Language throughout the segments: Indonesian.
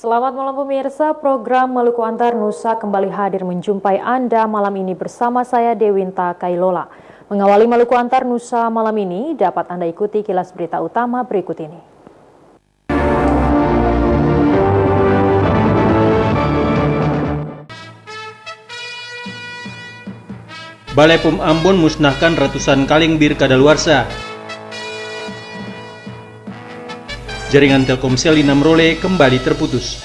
Selamat malam pemirsa, program Maluku Antar Nusa kembali hadir menjumpai Anda malam ini bersama saya Dewinta Kailola. Mengawali Maluku Antar Nusa malam ini dapat Anda ikuti kilas berita utama berikut ini. Balai POM Ambon musnahkan ratusan kaleng bir kadaluarsa. Jaringan Telkomsel di Namrole kembali terputus.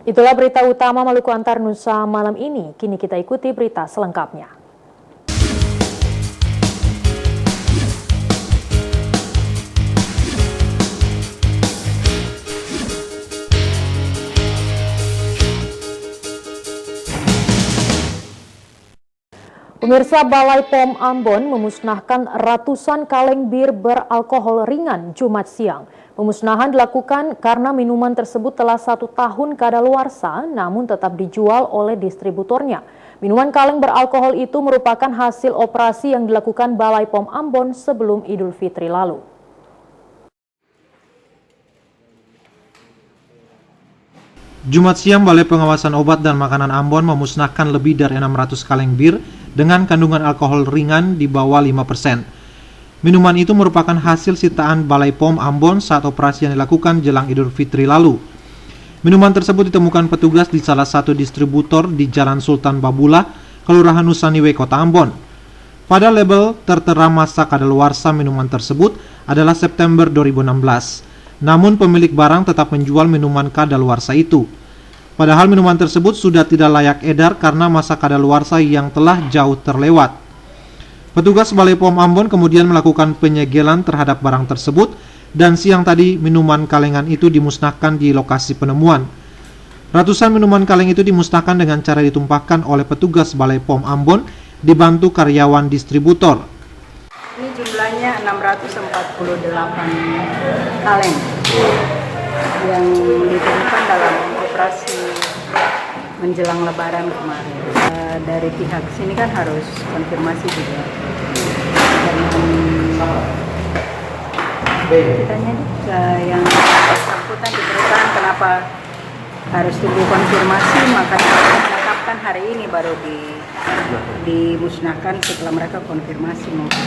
Itulah berita utama Maluku Antar Nusa malam ini. Kini kita ikuti berita selengkapnya. Pemirsa, Balai POM Ambon memusnahkan ratusan kaleng bir beralkohol ringan Jumat siang. Pemusnahan dilakukan karena minuman tersebut telah 1 tahun kadaluarsa namun tetap dijual oleh distributornya. Minuman kaleng beralkohol itu merupakan hasil operasi yang dilakukan Balai POM Ambon sebelum Idul Fitri lalu. Jumat siang, Balai Pengawasan Obat dan Makanan Ambon memusnahkan lebih dari 600 kaleng bir dengan kandungan alkohol ringan di bawah 5%. Minuman itu merupakan hasil sitaan Balai POM Ambon saat operasi yang dilakukan jelang Idul Fitri lalu. Minuman tersebut ditemukan petugas di salah satu distributor di Jalan Sultan Babula, Kelurahan Nusaniwe, Kota Ambon. Pada label tertera masa kadaluarsa minuman tersebut adalah September 2016. Namun pemilik barang tetap menjual minuman kadaluarsa itu. Padahal minuman tersebut sudah tidak layak edar karena masa kadaluarsa yang telah jauh terlewat. Petugas Balai POM Ambon kemudian melakukan penyegelan terhadap barang tersebut dan siang tadi minuman kalengan itu dimusnahkan di lokasi penemuan. Ratusan minuman kaleng itu dimusnahkan dengan cara ditumpahkan oleh petugas Balai POM Ambon dibantu karyawan distributor. Ini jumlahnya 648 kaleng yang ditemukan dalam operasi menjelang Lebaran kemarin. Dari pihak sini kan harus konfirmasi juga dengan kitanya yang bersangkutan diberitakan kenapa harus tunggu konfirmasi, makanya menetapkan hari ini baru dimusnahkan setelah mereka konfirmasi mungkin.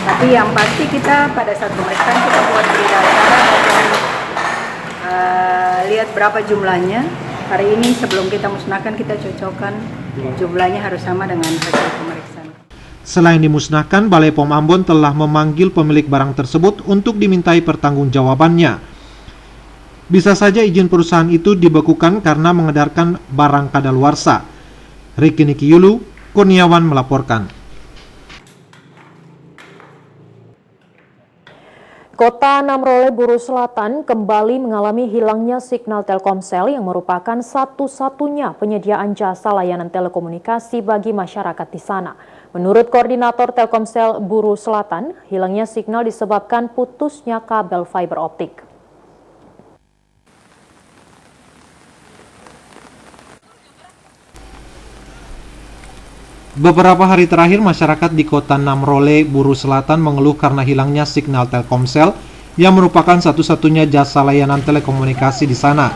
Tapi yang pasti kita pada saat pemeriksaan kita buat berita acara dan lihat berapa jumlahnya. Hari ini sebelum kita musnahkan kita cocokkan jumlahnya harus sama dengan hasil pemeriksaan. Selain dimusnahkan, Balai POM Ambon telah memanggil pemilik barang tersebut untuk dimintai pertanggungjawabannya. Bisa saja izin perusahaan itu dibekukan karena mengedarkan barang kadaluarsa. Riki Nikiyulu, Kurniawan melaporkan. Kota Namrole, Buru Selatan kembali mengalami hilangnya signal Telkomsel yang merupakan satu-satunya penyediaan jasa layanan telekomunikasi bagi masyarakat di sana. Menurut Koordinator Telkomsel Buru Selatan, hilangnya signal disebabkan putusnya kabel fiber optik. Beberapa hari terakhir, masyarakat di kota Namrole, Buru Selatan mengeluh karena hilangnya signal Telkomsel yang merupakan satu-satunya jasa layanan telekomunikasi di sana.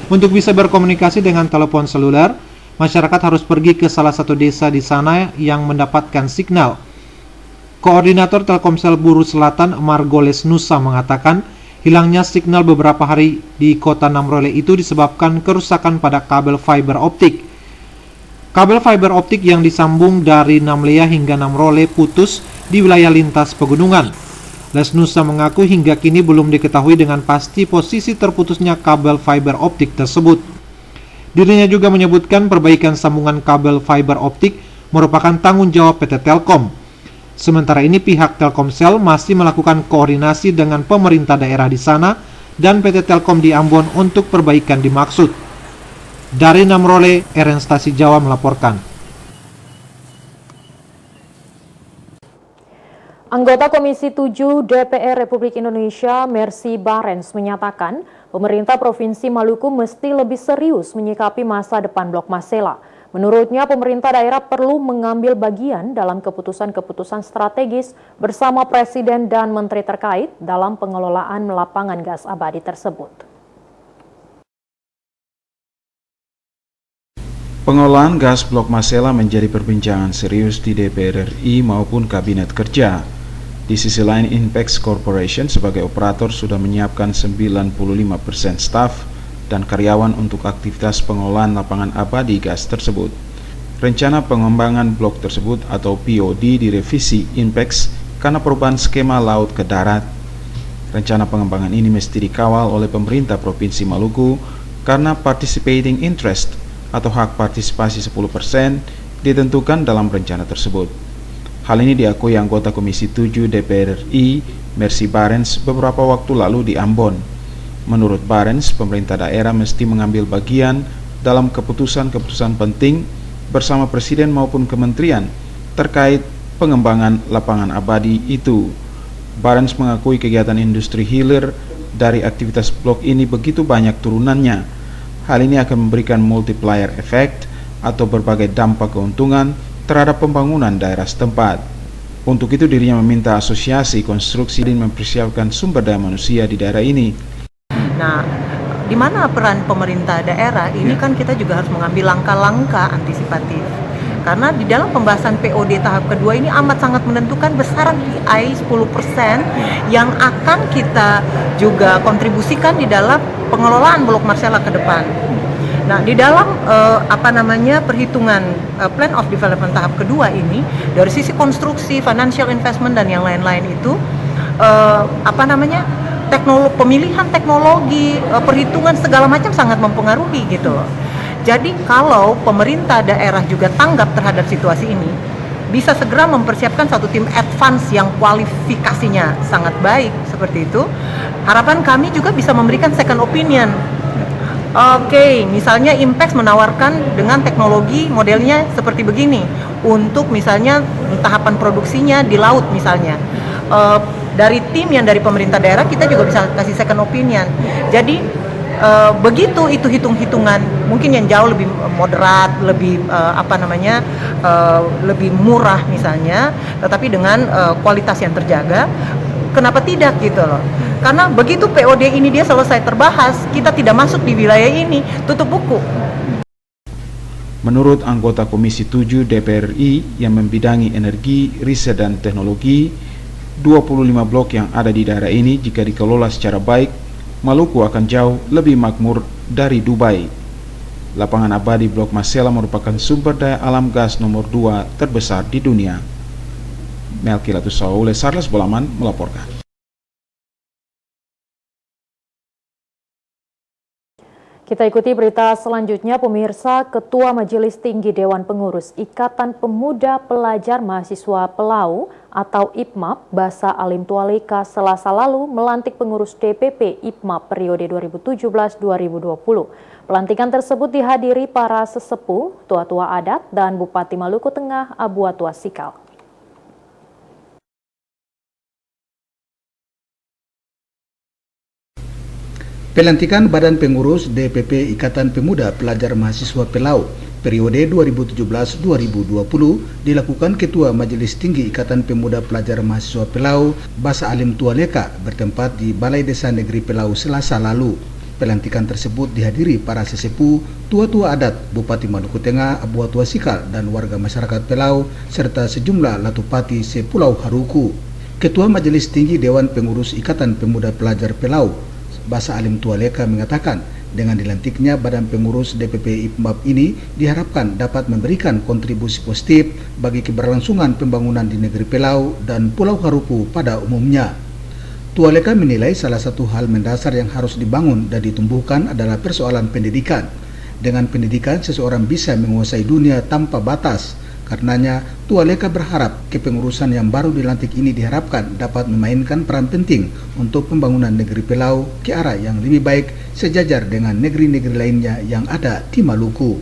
Untuk bisa berkomunikasi dengan telepon seluler, masyarakat harus pergi ke salah satu desa di sana yang mendapatkan signal. Koordinator Telkomsel Buru Selatan, Margoles Nusa, mengatakan hilangnya signal beberapa hari di kota Namrole itu disebabkan kerusakan pada kabel fiber optik. Kabel fiber optik yang disambung dari Namlea hingga Namrole putus di wilayah lintas pegunungan. Lesnusa mengaku hingga kini belum diketahui dengan pasti posisi terputusnya kabel fiber optik tersebut. Dirinya juga menyebutkan perbaikan sambungan kabel fiber optik merupakan tanggung jawab PT Telkom. Sementara ini pihak Telkomsel masih melakukan koordinasi dengan pemerintah daerah di sana dan PT Telkom di Ambon untuk perbaikan dimaksud. Dari Namrole, RN Stasi Jawa melaporkan. Anggota Komisi 7 DPR Republik Indonesia, Mercy Barens, menyatakan pemerintah Provinsi Maluku mesti lebih serius menyikapi masa depan Blok Masela. Menurutnya, pemerintah daerah perlu mengambil bagian dalam keputusan-keputusan strategis bersama Presiden dan Menteri terkait dalam pengelolaan lapangan gas abadi tersebut. Pengelolaan gas Blok Masela menjadi perbincangan serius di DPR RI maupun Kabinet Kerja. Di sisi lain, Inpex Corporation sebagai operator sudah menyiapkan 95% staf dan karyawan untuk aktivitas pengelolaan lapangan abadi gas tersebut. Rencana pengembangan blok tersebut atau POD direvisi Inpex karena perubahan skema laut ke darat. Rencana pengembangan ini mesti dikawal oleh pemerintah Provinsi Maluku karena participating interest atau hak partisipasi 10% ditentukan dalam rencana tersebut. Hal ini diakui anggota Komisi 7 DPR RI, Mercy Barens, beberapa waktu lalu di Ambon. Menurut Barens, pemerintah daerah mesti mengambil bagian dalam keputusan-keputusan penting bersama Presiden maupun Kementerian terkait pengembangan lapangan abadi itu. Barens mengakui kegiatan industri hilir dari aktivitas blok ini begitu banyak turunannya. Hal ini akan memberikan multiplier effect atau berbagai dampak keuntungan terhadap pembangunan daerah setempat. Untuk itu dirinya meminta asosiasi konstruksi dan mempersiapkan sumber daya manusia di daerah ini. Nah, di mana peran pemerintah daerah ini kan kita juga harus mengambil langkah-langkah antisipatif. Karena di dalam pembahasan POD tahap kedua ini amat sangat menentukan besaran PI 10% yang akan kita juga kontribusikan di dalam pengelolaan Blok Masela ke depan. Nah, di dalam perhitungan Plan of Development tahap kedua ini dari sisi konstruksi, financial investment dan yang lain-lain itu pemilihan teknologi, perhitungan segala macam sangat mempengaruhi gitu. Jadi kalau pemerintah daerah juga tanggap terhadap situasi ini, bisa segera mempersiapkan satu tim advance yang kualifikasinya sangat baik seperti itu. Harapan kami juga bisa memberikan second opinion. Oke, misalnya Impex menawarkan dengan teknologi modelnya seperti begini untuk misalnya tahapan produksinya di laut misalnya. Dari tim yang dari pemerintah daerah kita juga bisa kasih second opinion. Jadi begitu itu hitung-hitungan mungkin yang jauh lebih moderat, lebih lebih murah misalnya, tetapi dengan kualitas yang terjaga. Kenapa tidak gitu loh? Karena begitu POD ini dia selesai terbahas, kita tidak masuk di wilayah ini, tutup buku. Menurut anggota Komisi 7 DPR RI yang membidangi energi, riset dan teknologi, 25 blok yang ada di daerah ini jika dikelola secara baik, Maluku akan jauh lebih makmur dari Dubai. Lapangan abadi Blok Masela merupakan sumber daya alam gas nomor 2 terbesar di dunia. Melki Latussaule, Sarles Bolaman melaporkan. Kita ikuti berita selanjutnya, pemirsa. Ketua Majelis Tinggi Dewan Pengurus Ikatan Pemuda Pelajar Mahasiswa Pelau atau IPMAP, Basa Alim Tualeka, Selasa lalu melantik pengurus DPP IPMAP periode 2017-2020. Pelantikan tersebut dihadiri para sesepuh, tua-tua adat, dan Bupati Maluku Tengah Abu Atua Sikal. Pelantikan Badan Pengurus DPP Ikatan Pemuda Pelajar Mahasiswa Pelau periode 2017-2020 dilakukan Ketua Majelis Tinggi Ikatan Pemuda Pelajar Mahasiswa Pelau, Basa Alim Tualeka, bertempat di Balai Desa Negeri Pelau Selasa lalu. Pelantikan tersebut dihadiri para sesepuh, tua-tua adat, Bupati Maluku Tengah Abu Atua Sikal dan warga masyarakat Pelau serta sejumlah latupati sepulau Haruku. Ketua Majelis Tinggi Dewan Pengurus Ikatan Pemuda Pelajar Pelau, Basa Alim Tualeka, mengatakan dengan dilantiknya Badan Pengurus DPP IPMAP ini diharapkan dapat memberikan kontribusi positif bagi keberlangsungan pembangunan di negeri Pelau dan Pulau Haruku pada umumnya. Tualeka menilai salah satu hal mendasar yang harus dibangun dan ditumbuhkan adalah persoalan pendidikan. Dengan pendidikan, seseorang bisa menguasai dunia tanpa batas. Karenanya, Tualeka berharap kepengurusan yang baru dilantik ini diharapkan dapat memainkan peran penting untuk pembangunan negeri Pelau ke arah yang lebih baik sejajar dengan negeri-negeri lainnya yang ada di Maluku.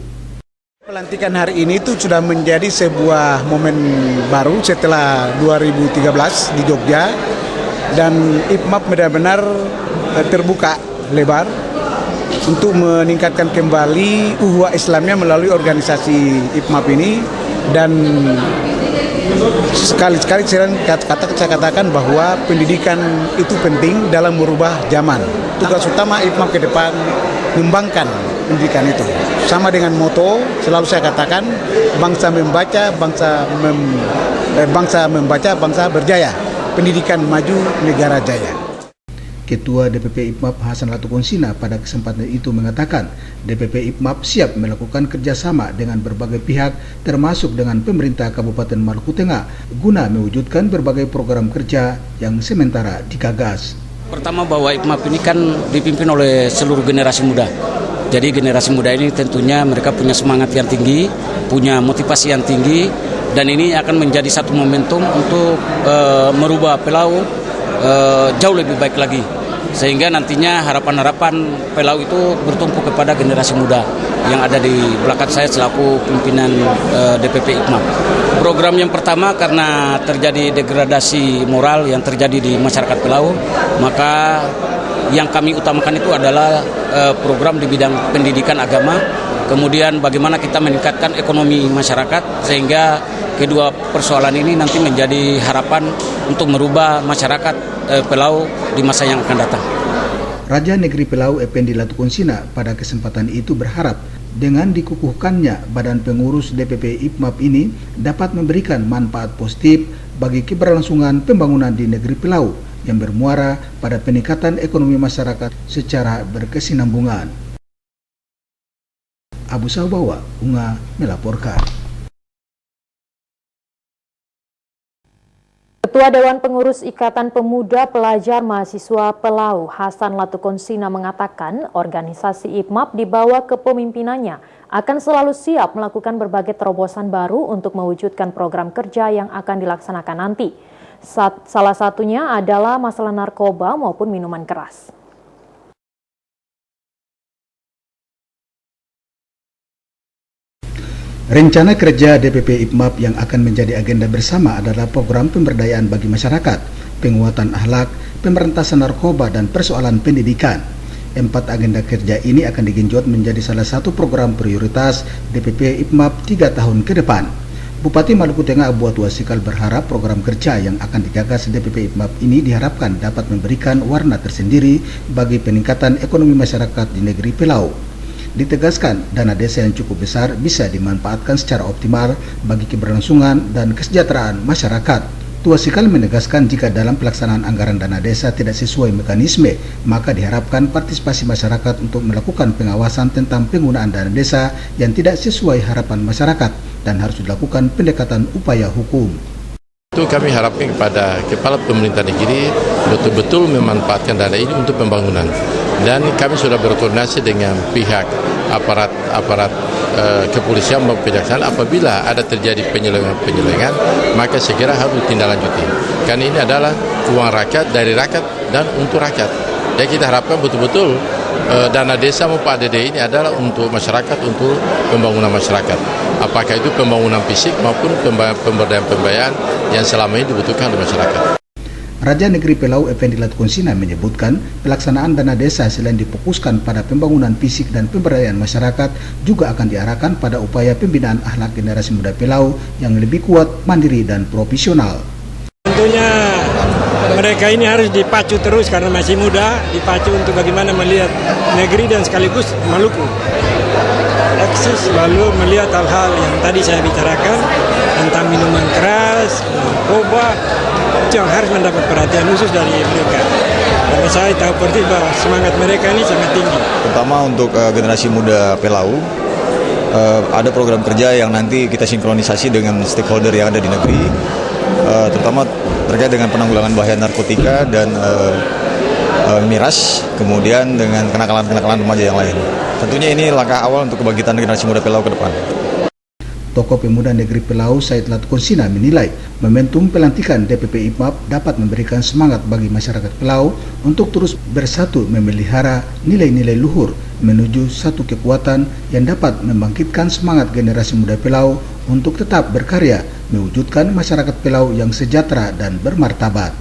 Pelantikan hari ini itu sudah menjadi sebuah momen baru setelah 2013 di Jogja, dan IPMAP benar-benar terbuka lebar untuk meningkatkan kembali uhwah Islamnya melalui organisasi IPMAP ini. Dan sekali-sekali saya katakan bahwa pendidikan itu penting dalam merubah zaman. Tugas utama IPMAP ke depan mengembangkan pendidikan itu. Sama dengan moto, selalu saya katakan, bangsa membaca, bangsa berjaya. Pendidikan maju, negara jaya. Ketua DPP IPMAP Hasan Latukonsina pada kesempatan itu mengatakan DPP IPMAP siap melakukan kerjasama dengan berbagai pihak termasuk dengan pemerintah Kabupaten Maluku Tengah guna mewujudkan berbagai program kerja yang sementara digagas. Pertama bahwa IPMAP ini kan dipimpin oleh seluruh generasi muda. Jadi generasi muda ini tentunya mereka punya semangat yang tinggi, punya motivasi yang tinggi, dan ini akan menjadi satu momentum untuk merubah Pelau jauh lebih baik lagi. Sehingga nantinya harapan-harapan Pelau itu bertumpu kepada generasi muda yang ada di belakang saya selaku pimpinan DPP IPMAP. Program yang pertama karena terjadi degradasi moral yang terjadi di masyarakat Pelau, maka yang kami utamakan itu adalah program di bidang pendidikan agama, kemudian bagaimana kita meningkatkan ekonomi masyarakat sehingga kedua persoalan ini nanti menjadi harapan untuk merubah masyarakat Pelau di masa yang akan datang. Raja Negeri Pelau Effendi Latukonsina pada kesempatan itu berharap dengan dikukuhkannya badan pengurus DPP IPMAP ini dapat memberikan manfaat positif bagi keberlangsungan pembangunan di Negeri Pelau yang bermuara pada peningkatan ekonomi masyarakat secara berkesinambungan. Abu Sawawa, Unga melaporkan. Ketua Dewan Pengurus Ikatan Pemuda Pelajar Mahasiswa Pelau Hasan Latukonsina mengatakan organisasi IPMAP di bawah kepemimpinannya akan selalu siap melakukan berbagai terobosan baru untuk mewujudkan program kerja yang akan dilaksanakan nanti. Salah satunya adalah masalah narkoba maupun minuman keras. Rencana kerja DPP IPMAP yang akan menjadi agenda bersama adalah program pemberdayaan bagi masyarakat, penguatan akhlak, pemberantasan narkoba, dan persoalan pendidikan. 4 agenda kerja ini akan digenjot menjadi salah satu program prioritas DPP IPMAP 3 tahun ke depan. Bupati Maluku Tengah Abu Atua Sikal berharap program kerja yang akan digagas DPP IPMAP ini diharapkan dapat memberikan warna tersendiri bagi peningkatan ekonomi masyarakat di negeri Pelau. Ditegaskan, dana desa yang cukup besar bisa dimanfaatkan secara optimal bagi keberlangsungan dan kesejahteraan masyarakat. Tua Sikal menegaskan jika dalam pelaksanaan anggaran dana desa tidak sesuai mekanisme, maka diharapkan partisipasi masyarakat untuk melakukan pengawasan tentang penggunaan dana desa yang tidak sesuai harapan masyarakat dan harus dilakukan pendekatan upaya hukum. Itu kami harapkan kepada kepala pemerintah negeri betul-betul memanfaatkan dana ini untuk pembangunan. Dan kami sudah berkoordinasi dengan pihak aparat kepolisian maupun kejaksaan apabila ada terjadi penyelewengan maka segera harus ditindaklanjuti. Karena ini adalah uang rakyat, dari rakyat dan untuk rakyat. Jadi kita harapkan betul-betul dana desa maupun ADD ini adalah untuk masyarakat, untuk pembangunan masyarakat. Apakah itu pembangunan fisik maupun pemberdayaan yang selama ini dibutuhkan oleh masyarakat. Raja Negeri Pelau Effendi Latukonsina menyebutkan pelaksanaan dana desa selain difokuskan pada pembangunan fisik dan pemberdayaan masyarakat juga akan diarahkan pada upaya pembinaan akhlak generasi muda Pelau yang lebih kuat, mandiri, dan profesional. Tentunya mereka ini harus dipacu terus karena masih muda, dipacu untuk bagaimana melihat negeri dan sekaligus Maluku. Eksis lalu melihat hal-hal yang tadi saya bicarakan tentang minuman keras, narkoba, itu yang harus mendapat perhatian khusus dari mereka. Karena saya tahu persis bahwa semangat mereka ini sangat tinggi. Terutama untuk generasi muda Pelau, ada program kerja yang nanti kita sinkronisasi dengan stakeholder yang ada di negeri, terutama terkait dengan penanggulangan bahaya narkotika dan miras, kemudian dengan kenakalan-kenakalan remaja yang lain. Tentunya ini langkah awal untuk kebangkitan generasi muda Pelau ke depan. Tokoh Pemuda Negeri Pelau Said Latukonsina menilai momentum pelantikan DPP IPMAP dapat memberikan semangat bagi masyarakat Pelau untuk terus bersatu memelihara nilai-nilai luhur menuju satu kekuatan yang dapat membangkitkan semangat generasi muda Pelau untuk tetap berkarya mewujudkan masyarakat Pelau yang sejahtera dan bermartabat.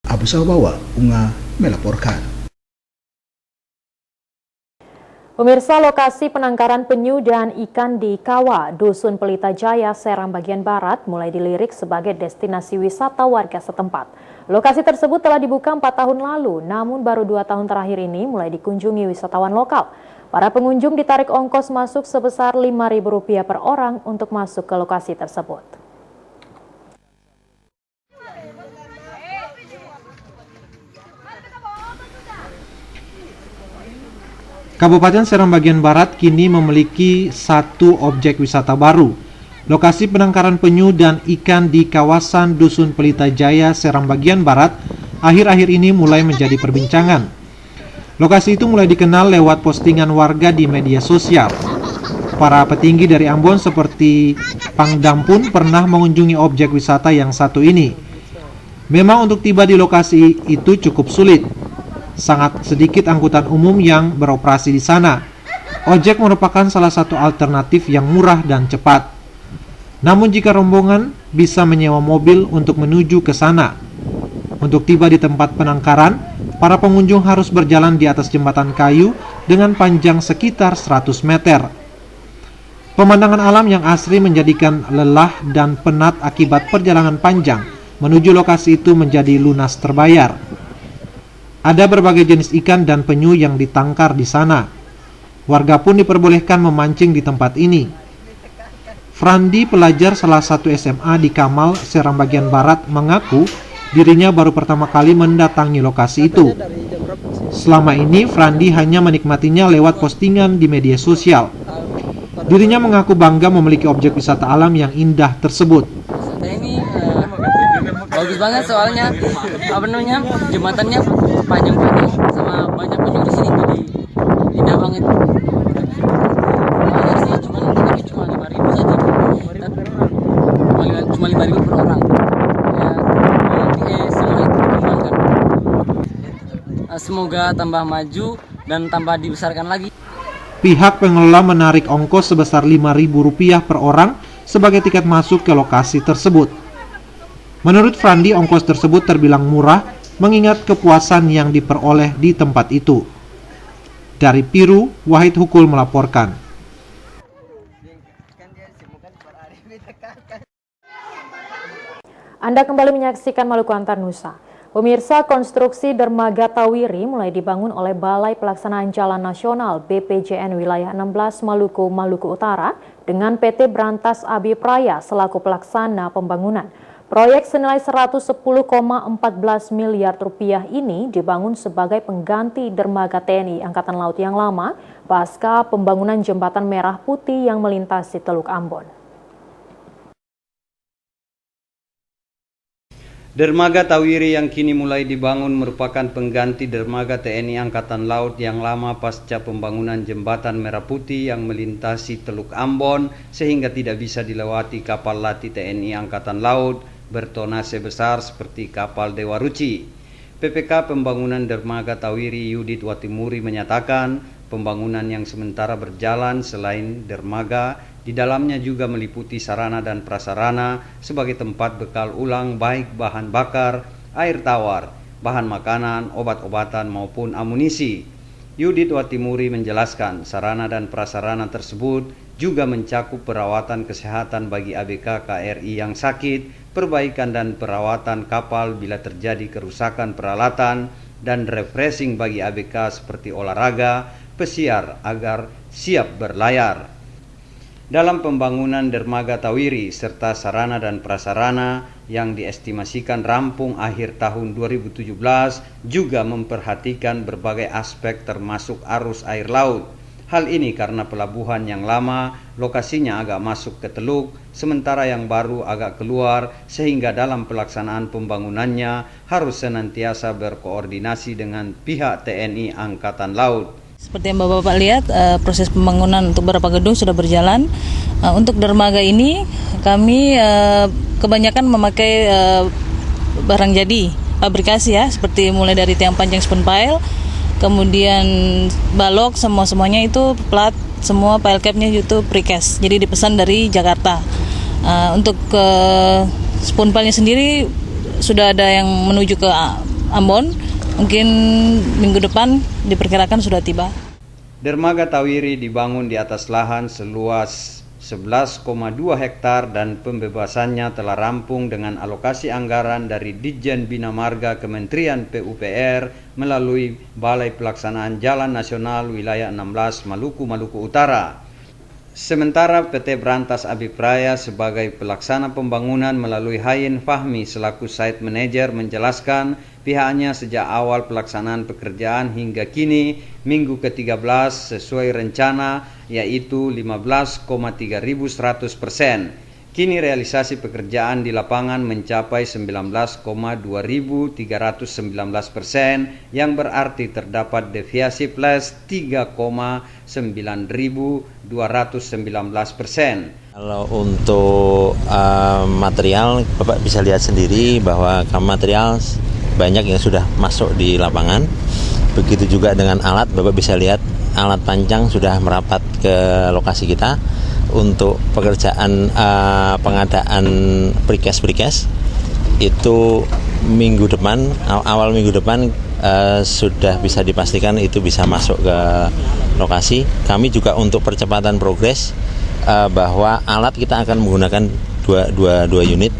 Abu Sawawa, Unga melaporkan. Pemirsa, lokasi penangkaran penyu dan ikan di Kawa, Dusun Pelita Jaya, Serang bagian barat mulai dilirik sebagai destinasi wisata warga setempat. Lokasi tersebut telah dibuka 4 tahun lalu, namun baru 2 tahun terakhir ini mulai dikunjungi wisatawan lokal. Para pengunjung ditarik ongkos masuk sebesar Rp5.000 per orang untuk masuk ke lokasi tersebut. Kabupaten Serang bagian barat kini memiliki satu objek wisata baru. Lokasi penangkaran penyu dan ikan di kawasan Dusun Pelita Jaya, Serang bagian barat, akhir-akhir ini mulai menjadi perbincangan. Lokasi itu mulai dikenal lewat postingan warga di media sosial. Para petinggi dari Ambon seperti Pangdam pun pernah mengunjungi objek wisata yang satu ini. Memang untuk tiba di lokasi itu cukup sulit. Sangat sedikit angkutan umum yang beroperasi di sana. Ojek merupakan salah satu alternatif yang murah dan cepat. Namun jika rombongan bisa menyewa mobil untuk menuju ke sana. Untuk tiba di tempat penangkaran, para pengunjung harus berjalan di atas jembatan kayu dengan panjang sekitar 100 meter. Pemandangan alam yang asri menjadikan lelah dan penat akibat perjalanan panjang menuju lokasi itu menjadi lunas terbayar. Ada berbagai jenis ikan dan penyu yang ditangkar di sana. Warga pun diperbolehkan memancing di tempat ini. Frandi, pelajar salah satu SMA di Kamal, Serang bagian barat, mengaku dirinya baru pertama kali mendatangi lokasi itu. Selama ini, Frandi hanya menikmatinya lewat postingan di media sosial. Dirinya mengaku bangga memiliki objek wisata alam yang indah tersebut. Ini bagus banget soalnya jembatannya panjang-panjang sama banyak penyu di sini, jadi indah banget. Bayar sih cuma 5.000 saja, cuma 5.000 per orang. Ya, semua itu dikembangkan. Semoga tambah maju dan tambah dibesarkan lagi. Pihak pengelola menarik ongkos sebesar Rp5.000 per orang sebagai tiket masuk ke lokasi tersebut. Menurut Frandi, ongkos tersebut terbilang murah mengingat kepuasan yang diperoleh di tempat itu. Dari Piru, Wahid Hukul melaporkan. Anda kembali menyaksikan Maluku Antar Nusa. Pemirsa, konstruksi dermaga Tawiri mulai dibangun oleh Balai Pelaksanaan Jalan Nasional BPJN Wilayah 16 Maluku, Maluku Utara dengan PT Brantas Abi Praya selaku pelaksana pembangunan. Proyek senilai Rp110,14 miliar ini dibangun sebagai pengganti dermaga TNI Angkatan Laut yang lama pasca pembangunan jembatan Merah Putih yang melintasi Teluk Ambon. Dermaga Tawiri yang kini mulai dibangun merupakan pengganti dermaga TNI Angkatan Laut yang lama pasca pembangunan jembatan Merah Putih yang melintasi Teluk Ambon sehingga tidak bisa dilewati kapal latih TNI Angkatan Laut bertonase besar seperti kapal Dewa Ruci. PPK Pembangunan Dermaga Tawiri Yudit Watimuri menyatakan pembangunan yang sementara berjalan selain dermaga di dalamnya juga meliputi sarana dan prasarana sebagai tempat bekal ulang baik bahan bakar, air tawar, bahan makanan, obat-obatan maupun amunisi. Yudit Watimuri menjelaskan sarana dan prasarana tersebut juga mencakup perawatan kesehatan bagi ABK KRI yang sakit, perbaikan dan perawatan kapal bila terjadi kerusakan peralatan, dan refreshing bagi ABK seperti olahraga, pesiar agar siap berlayar. Dalam pembangunan dermaga Tawiri serta sarana dan prasarana yang diestimasikan rampung akhir tahun 2017 juga memperhatikan berbagai aspek termasuk arus air laut. Hal ini karena pelabuhan yang lama lokasinya agak masuk ke teluk, sementara yang baru agak keluar, sehingga dalam pelaksanaan pembangunannya harus senantiasa berkoordinasi dengan pihak TNI Angkatan Laut. Seperti yang Bapak lihat, proses pembangunan untuk beberapa gedung sudah berjalan. Untuk dermaga ini kami kebanyakan memakai barang jadi, pabrikasi ya, seperti mulai dari tiang panjang spoon pile, kemudian balok, semuanya itu plat, semua pile capnya itu precast, jadi dipesan dari Jakarta. Untuk spoon pile-nya sendiri sudah ada yang menuju ke Ambon. Mungkin minggu depan diperkirakan sudah tiba. Dermaga Tawiri dibangun di atas lahan seluas 11,2 hektar dan pembebasannya telah rampung dengan alokasi anggaran dari Ditjen Bina Marga Kementerian PUPR melalui Balai Pelaksanaan Jalan Nasional Wilayah 16 Maluku Utara. Sementara PT Berantas Abipraya sebagai pelaksana pembangunan melalui Hayin Fahmi selaku site manager menjelaskan pihaknya sejak awal pelaksanaan pekerjaan hingga kini minggu ke-13 sesuai rencana yaitu 15,3100%. Kini realisasi pekerjaan di lapangan mencapai 19,2319% yang berarti terdapat deviasi plus 3,9219%. Kalau untuk material, Bapak bisa lihat sendiri bahwa material banyak yang sudah masuk di lapangan. Begitu juga dengan alat, Bapak bisa lihat alat pancang sudah merapat ke lokasi kita. Untuk pekerjaan pengadaan precast itu awal minggu depan sudah bisa dipastikan itu bisa masuk ke lokasi. Kami juga untuk percepatan progres bahwa alat kita akan menggunakan dua unit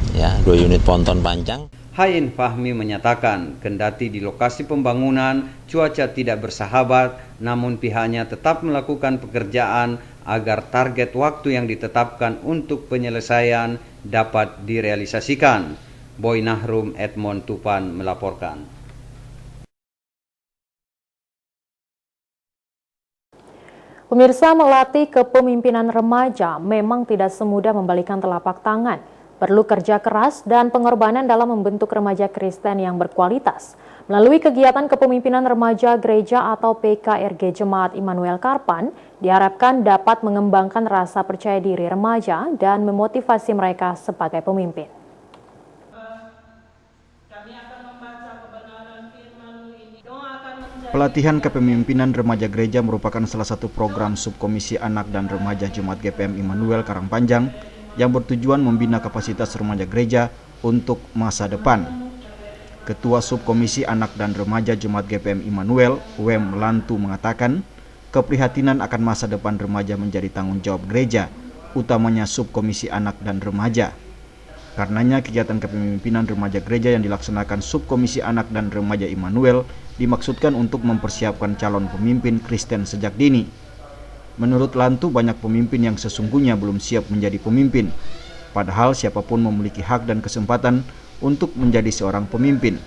ponton pancang. Hayin Fahmi menyatakan, kendati di lokasi pembangunan cuaca tidak bersahabat, namun pihaknya tetap melakukan pekerjaan agar target waktu yang ditetapkan untuk penyelesaian dapat direalisasikan. Boy Nahrum, Edmond Tupan melaporkan. Pemirsa, melatih kepemimpinan remaja memang tidak semudah membalikan telapak tangan. Perlu kerja keras dan pengorbanan dalam membentuk remaja Kristen yang berkualitas. Melalui kegiatan kepemimpinan remaja gereja atau PKRG Jemaat Immanuel Karpan, diharapkan dapat mengembangkan rasa percaya diri remaja dan memotivasi mereka sebagai pemimpin. Pelatihan kepemimpinan remaja gereja merupakan salah satu program subkomisi anak dan remaja Jemaat GPM Immanuel Karangpanjang yang bertujuan membina kapasitas remaja gereja untuk masa depan. Ketua Subkomisi Anak dan Remaja Jemaat GPM Immanuel, Wem Lantu mengatakan, keprihatinan akan masa depan remaja menjadi tanggung jawab gereja, utamanya Subkomisi Anak dan Remaja. Karenanya kegiatan kepemimpinan remaja gereja yang dilaksanakan Subkomisi Anak dan Remaja Immanuel dimaksudkan untuk mempersiapkan calon pemimpin Kristen sejak dini. Menurut Lantu, banyak pemimpin yang sesungguhnya belum siap menjadi pemimpin, padahal siapapun memiliki hak dan kesempatan untuk menjadi seorang pemimpin.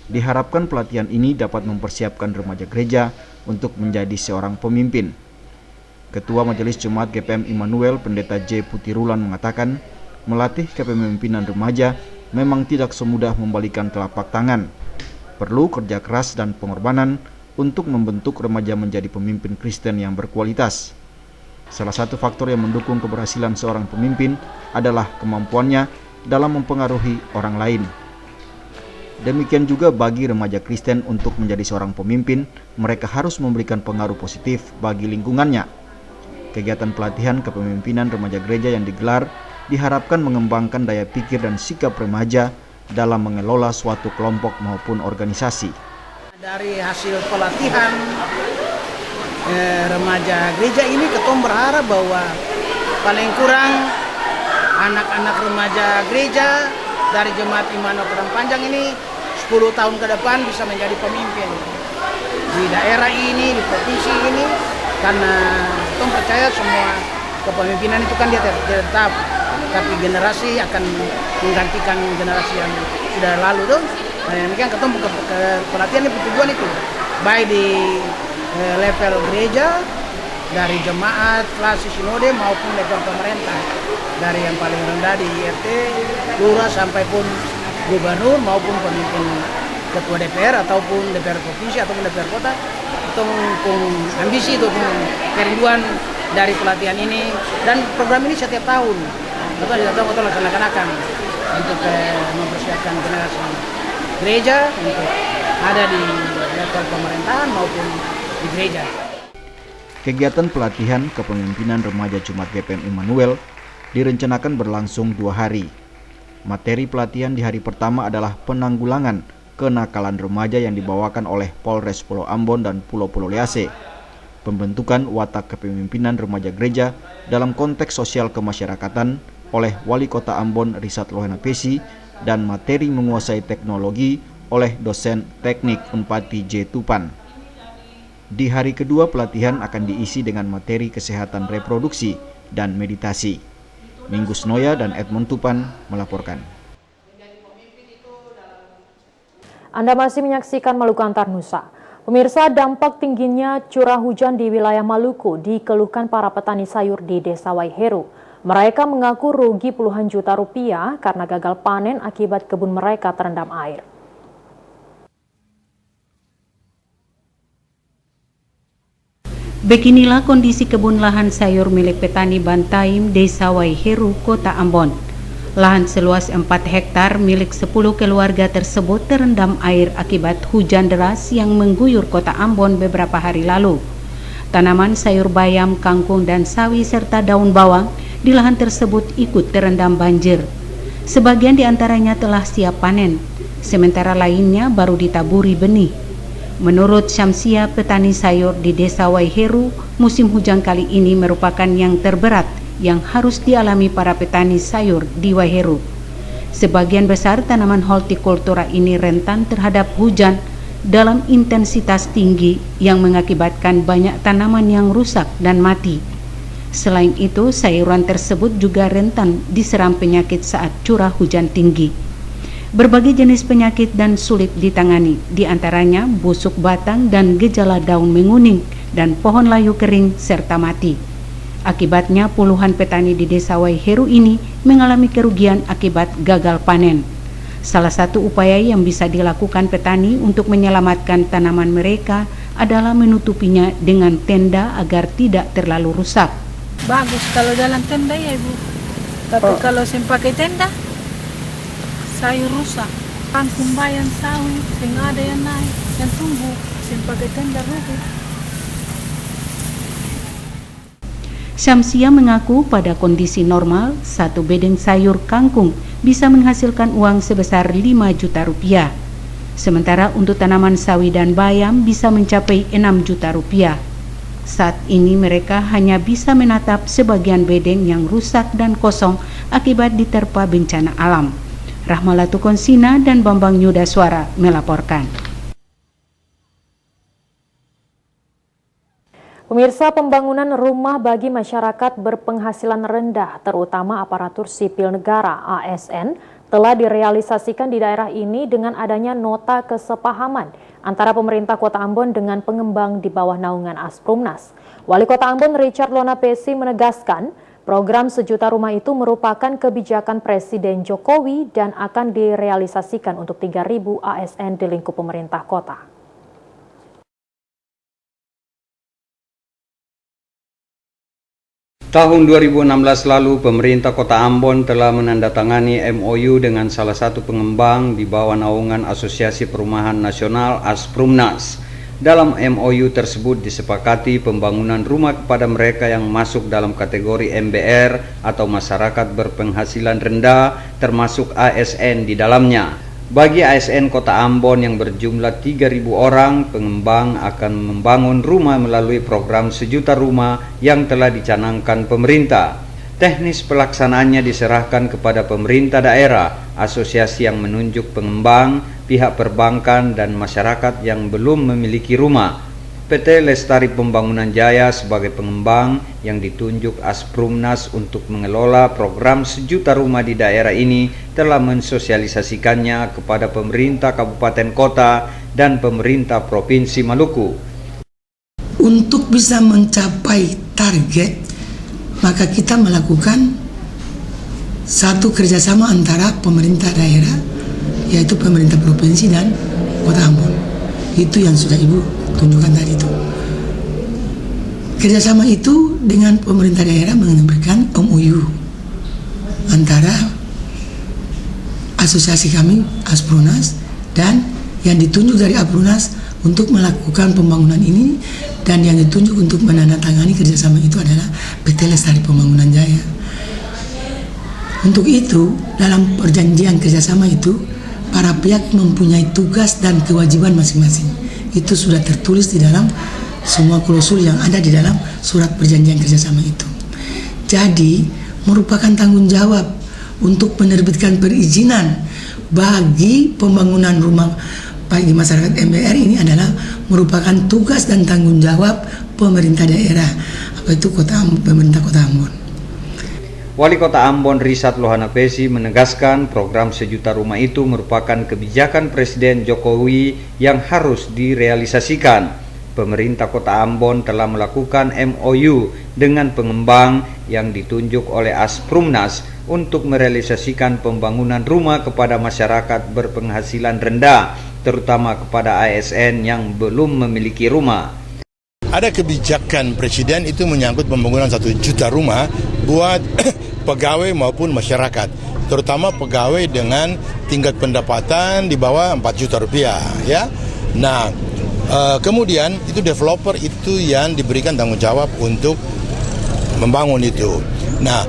Diharapkan pelatihan ini dapat mempersiapkan remaja gereja untuk menjadi seorang pemimpin. Ketua Majelis Jemaat GPM Immanuel, Pendeta J. Putirulan mengatakan, melatih kepemimpinan remaja memang tidak semudah membalikan telapak tangan. Perlu kerja keras dan pengorbanan untuk membentuk remaja menjadi pemimpin Kristen yang berkualitas. Salah satu faktor yang mendukung keberhasilan seorang pemimpin adalah kemampuannya dalam mempengaruhi orang lain. Demikian juga bagi remaja Kristen untuk menjadi seorang pemimpin, mereka harus memberikan pengaruh positif bagi lingkungannya. Kegiatan pelatihan kepemimpinan remaja gereja yang digelar diharapkan mengembangkan daya pikir dan sikap remaja dalam mengelola suatu kelompok maupun organisasi. Dari hasil pelatihan remaja gereja ini, ketua berharap bahwa paling kurang anak-anak remaja gereja dari Jemaat Immanuel Karangpanjang ini 10 tahun ke depan bisa menjadi pemimpin di daerah ini, di provinsi ini, karena kita percaya semua kepemimpinan itu kan dia tetap, tapi generasi akan menggantikan generasi yang sudah lalu tuh. Nah, demikian ketemu pelatihan ini tujuan itu, baik di level gereja, dari jemaat, kelas sinode maupun level pemerintah, dari yang paling rendah di IRT, lurah sampai pun gubernur maupun pemimpin ketua DPR ataupun DPR provinsi ataupun DPR kota, itu ambisi itu kerinduan dari pelatihan ini, dan program ini setiap tahun kita laksanakan untuk mempersiapkan generasi gereja untuk ada di level pemerintahan maupun di gereja. Kegiatan pelatihan kepemimpinan remaja Jemaat GPM Immanuel direncanakan berlangsung 2 hari. Materi pelatihan di hari pertama adalah penanggulangan kenakalan remaja yang dibawakan oleh Polres Pulau Ambon dan Pulau Lease. pembentukan watak kepemimpinan remaja gereja dalam konteks sosial kemasyarakatan oleh Wali Kota Ambon Risat Lohena Pesi dan materi menguasai teknologi oleh dosen teknik Unpati J. Tupan. Di hari kedua pelatihan akan diisi dengan materi kesehatan reproduksi dan meditasi. Minggus Noya dan Edmond Tupan melaporkan. Anda masih menyaksikan Maluku Antar Nusa. Pemirsa, dampak tingginya curah hujan di wilayah Maluku dikeluhkan para petani sayur di Desa Waiheru. Mereka mengaku rugi puluhan juta rupiah karena gagal panen akibat kebun mereka terendam air. Beginilah kondisi kebun lahan sayur milik petani Bantaim, Desa Waiheru, Kota Ambon. Lahan seluas 4 hektar milik 10 keluarga tersebut terendam air akibat hujan deras yang mengguyur Kota Ambon beberapa hari lalu. Tanaman sayur bayam, kangkung, dan sawi serta daun bawang di lahan tersebut ikut terendam banjir. Sebagian di antaranya telah siap panen, sementara lainnya baru ditaburi benih. Menurut Syamsia, petani sayur di Desa Waiheru, musim hujan kali ini merupakan yang terberat yang harus dialami para petani sayur di Waiheru. Sebagian besar tanaman hortikultura ini rentan terhadap hujan dalam intensitas tinggi yang mengakibatkan banyak tanaman yang rusak dan mati. Selain itu, sayuran tersebut juga rentan diserang penyakit saat curah hujan tinggi. Berbagai jenis penyakit dan sulit ditangani, di antaranya busuk batang dan gejala daun menguning dan pohon layu kering serta mati. Akibatnya puluhan petani di Desa Waiheru ini mengalami kerugian akibat gagal panen. Salah satu upaya yang bisa dilakukan petani untuk menyelamatkan tanaman mereka adalah menutupinya dengan tenda agar tidak terlalu rusak. Bagus kalau dalam tenda ya Ibu, tapi kalau saya pakai tenda, sayur rusak. Kangkung bayam sawi, tengah ada yang naik, yang tumbuh, saya pakai tenda rugi. Syamsia mengaku pada kondisi normal, satu bedeng sayur kangkung bisa menghasilkan uang sebesar 5 juta rupiah. Sementara untuk tanaman sawi dan bayam bisa mencapai 6 juta rupiah. Saat ini mereka hanya bisa menatap sebagian bedeng yang rusak dan kosong akibat diterpa bencana alam. Rahmalatu Konsina dan Bambang Yudaswara melaporkan. Pemirsa, pembangunan rumah bagi masyarakat berpenghasilan rendah, terutama aparatur sipil negara (ASN), telah direalisasikan di daerah ini dengan adanya nota kesepahaman antara pemerintah Kota Ambon dengan pengembang di bawah naungan Asprumnas. Wali Kota Ambon Richard Lohena Pesi menegaskan, program sejuta rumah itu merupakan kebijakan Presiden Jokowi dan akan direalisasikan untuk 3.000 ASN di lingkup pemerintah kota. Tahun 2016 lalu, pemerintah Kota Ambon telah menandatangani MOU dengan salah satu pengembang di bawah naungan Asosiasi Perumahan Nasional Asprumnas. Dalam MOU tersebut disepakati pembangunan rumah kepada mereka yang masuk dalam kategori MBR atau masyarakat berpenghasilan rendah, termasuk ASN di dalamnya. Bagi ASN Kota Ambon yang berjumlah 3.000 orang, pengembang akan membangun rumah melalui program sejuta rumah yang telah dicanangkan pemerintah. Teknis pelaksanaannya diserahkan kepada pemerintah daerah, asosiasi yang menunjuk pengembang, pihak perbankan, dan masyarakat yang belum memiliki rumah. PT Lestari Pembangunan Jaya sebagai pengembang yang ditunjuk Asprumnas untuk mengelola program sejuta rumah di daerah ini telah mensosialisasikannya kepada pemerintah kabupaten kota dan pemerintah provinsi Maluku. Untuk bisa mencapai target, maka kita melakukan satu kerjasama antara pemerintah daerah, yaitu pemerintah provinsi dan Kota Ambon. Itu yang sudah Ibu tunjukkan tadi itu. Kerjasama itu dengan pemerintah daerah memberikan MOU antara asosiasi kami Asprumnas dan yang ditunjuk dari Asprumnas untuk melakukan pembangunan ini, dan yang ditunjuk untuk menandatangani kerjasama itu adalah PT Lestari Pembangunan Jaya. Untuk itu, dalam perjanjian kerjasama itu, para pihak mempunyai tugas dan kewajiban masing-masing. Itu sudah tertulis di dalam semua klausul yang ada di dalam surat perjanjian kerjasama itu. Jadi merupakan tanggung jawab untuk menerbitkan perizinan bagi pembangunan rumah bagi masyarakat MBR ini adalah merupakan tugas dan tanggung jawab pemerintah daerah, apa itu pemerintah Kota Ambon. Wali Kota Ambon Risat Lohanapesi menegaskan program sejuta rumah itu merupakan kebijakan Presiden Jokowi yang harus direalisasikan. Pemerintah Kota Ambon telah melakukan MOU dengan pengembang yang ditunjuk oleh Asprumnas untuk merealisasikan pembangunan rumah kepada masyarakat berpenghasilan rendah, terutama kepada ASN yang belum memiliki rumah. Ada kebijakan Presiden itu menyangkut pembangunan 1 juta rumah buat pegawai maupun masyarakat, terutama pegawai dengan tingkat pendapatan di bawah 4 juta rupiah, ya. Nah, kemudian itu developer itu yang diberikan tanggung jawab untuk membangun itu. Nah,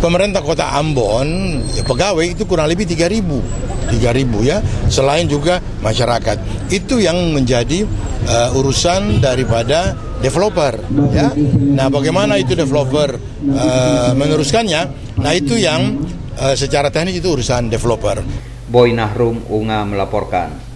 pemerintah Kota Ambon, ya, pegawai itu kurang lebih 3.000 ya, selain juga masyarakat. Itu yang menjadi urusan daripada developer, ya. Nah, bagaimana itu developer meneruskannya? Nah, itu yang secara teknis itu urusan developer. Boy Nahrum Unga melaporkan.